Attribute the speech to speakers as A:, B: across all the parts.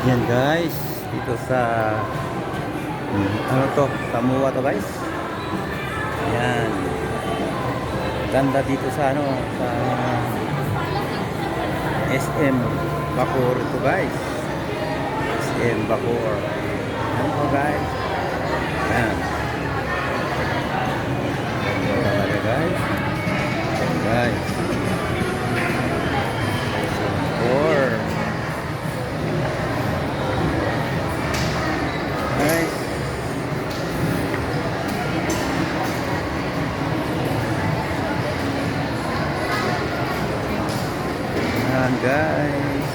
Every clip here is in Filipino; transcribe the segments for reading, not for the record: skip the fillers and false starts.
A: Yan guys, dito sa ano to, Samoa to guys. Yan. Ganda dito sa ano, sa SM Bacoor to guys. SM Bacoor. Yan po guys. Yan. Ganda talaga guys. Yan guys. SM Bacoor. Guys. Ayan guys.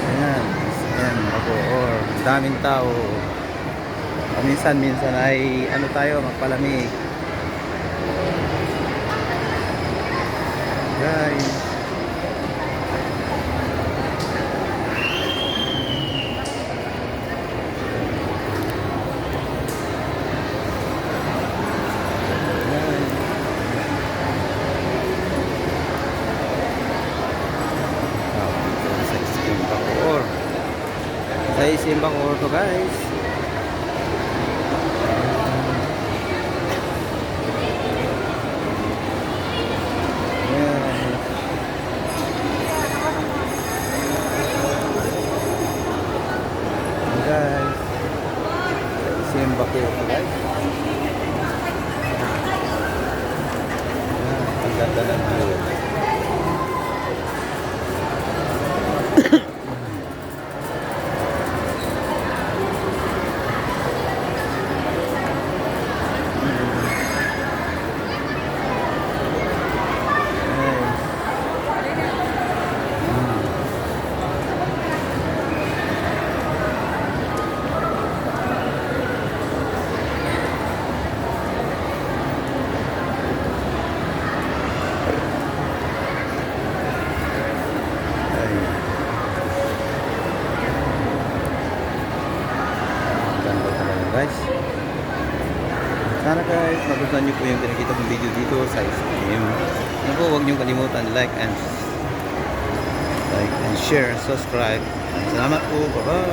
A: Ayan. Ayan ako. Or daming tao. Minsan ay ano tayo magpalamig. Guys. Sa SM Bacoor to guys. Ayan. Guys. SM Bacoor to guys. Ayan. Ang ganda ng view. Guys, sana guys magustuhan nyo po yung pinakita kong video dito sa SM. Ano po, huwag nyo kalimutan like and share, subscribe. Salamat po, bye bye.